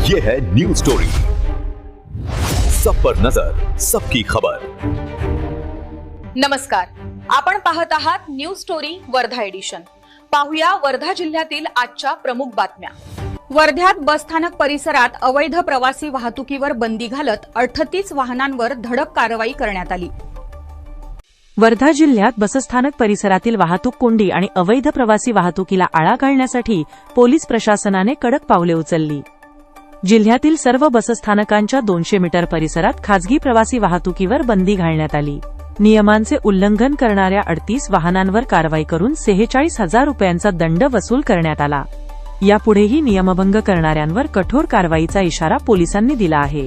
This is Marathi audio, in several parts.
ये है न्यूज स्टोरी, सब पर नजर, सबकी खबर। नमस्कार, आपण पाहत आहात न्यूज स्टोरी वर्धा एडिशन। पाहूया वर्धा जिल्ह्यातील आजच्या प्रमुख बातम्या। वर्ध्यात बसस्थानक परिसरात अवैध प्रवासी वाहतुकीवर बंदी घालत 38 वाहनांवर धडक कारवाई करण्यात आली। वर्धा जिल्ह्यात बसस्थानक परिसरातील वाहतूक कोंडी आणि अवैध प्रवासी वाहतुकीला आळा घालण्यासाठी पोलीस प्रशासनाने कडक पावले उचलली। जिल्ह्यातील सर्व बसस्थानकांच्या 200 मीटर परिसरात खासगी प्रवासी वाहतुकीवर बंदी घालण्यात आली। नियमांचे उल्लंघन करणाऱ्या 38 वाहनांवर कारवाई करून 46,000 रुपयांचा दंड वसूल करण्यात आला। यापुढेही नियमभंग करणाऱ्यांवर कठोर कारवाईचा इशारा पोलिसांनी दिला आहे।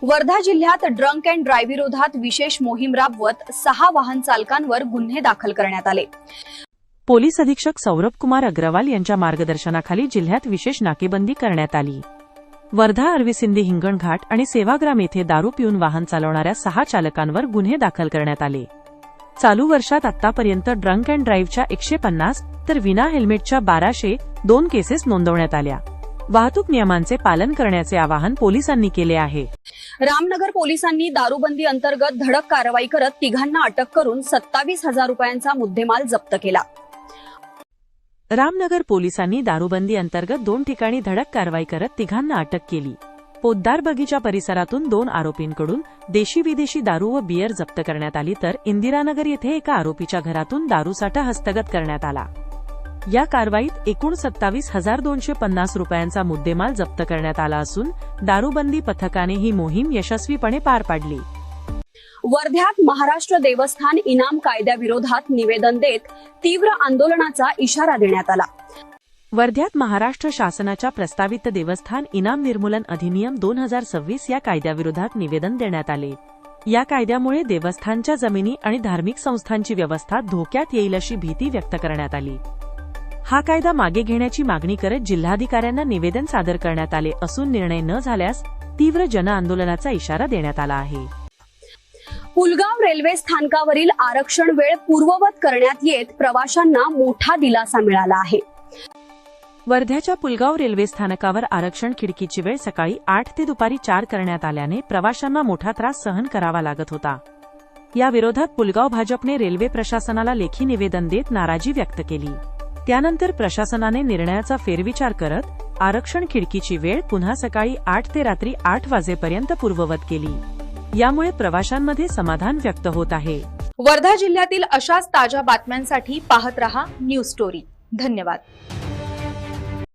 वर्धा जिल्ह्यात ड्रंक अँड ड्राईव्ह विरोधात विशेष मोहीम राबवत 6 वाहन चालकांवर गुन्हे दाखल करण्यात आले। पोलीस अधीक्षक सौरभ कुमार अग्रवाल यांच्या मार्गदर्शनाखाली जिल्ह्यात विशेष नाकेबंदी करण्यात आली। वर्धा अरविसिंदी हिंगणघाट आणि सेवाग्राम येथे दारू पिऊन वाहन चालवणाऱ्या 6 चालकांवर गुन्हे दाखल करण्यात आले। चालू वर्षात आतापर्यंत ड्रंक अँड ड्राईव्हच्या 150 तर विना हेल्मेटच्या 1202 केसेस नोंदवण्यात आल्या। वाहतूक नियमांचे पालन करण्याचे आवाहन पोलिसांनी केले आहे। रामनगर पोलिसांनी दारूबंदी अंतर्गत धडक कारवाई करत तिघांना अटक करून 27,000 रुपयांचा मुद्देमाल जप्त केला। रामनगर पोलिसांनी दारूबंदी अंतर्गत 2 ठिकाणी धडक कारवाई करत तिघांना अटक केली। पोद्दार बगीचा परिसरातून 2 आरोपींकडून देशी विदेशी दारू व बियर जप्त करण्यात आली, तर इंदिरानगर येथे एका आरोपीच्या घरातून दारूसाठा हस्तगत करण्यात आला। या कारवाईत एकूण 27,250 रुपयांचा मुद्देमाल जप्त करण्यात आला असून दारूबंदी पथकाने ही मोहीम यशस्वीपणे पार पाडली। वर्ध्यात महाराष्ट्र देवस्थान इनाम कायद्याविरोधात निवेदन देत तीव्र आंदोलनाचा इशारा देण्यात आला। वर्ध्यात महाराष्ट्र शासनाच्या प्रस्तावित देवस्थान इनाम निर्मूलन अधिनियम 2026 या कायद्याविरोधात निवेदन देण्यात आले। या कायद्यामुळे देवस्थानच्या जमिनी आणि धार्मिक संस्थांची व्यवस्था धोक्यात येईल अशी भीती व्यक्त करण्यात आली। हा कायदा मागे घेण्याची मागणी करत जिल्हाधिकाऱ्यांना निवेदन सादर करण्यात आले असून निर्णय न झाल्यास तीव्र जनआंदोलनाचा इशारा देण्यात आला आहे। पुलगाव रेल्वे स्थानकावरील आरक्षण वेळ पूर्ववत करण्यात येत प्रवाशांना मोठा दिलासा मिळाला आहे। वर्ध्याच्या पुलगाव रेल्वे स्थानकावर आरक्षण खिडकीची वेळ सकाळी 8 ते दुपारी 4 करण्यात आल्याने प्रवाशांना मोठा त्रास सहन करावा लागत होता। या विरोधात पुलगाव भाजपने रेल्वे प्रशासनाला लेखी निवेदन देत नाराजी व्यक्त केली। त्यानंतर प्रशासनाने निर्णयाचा फेरविचार करत आरक्षण खिडकीची वेळ पुन्हा सकाळी 8 ते रात्री 8 वाजेपर्यंत पूर्ववत केली। यामुळे प्रवाशांमध्ये समाधान व्यक्त होत आहे। वर्धा जिल्ह्यातील अशाच ताज्या बातम्यांसाठी पाहत रहा न्यूज स्टोरी। धन्यवाद।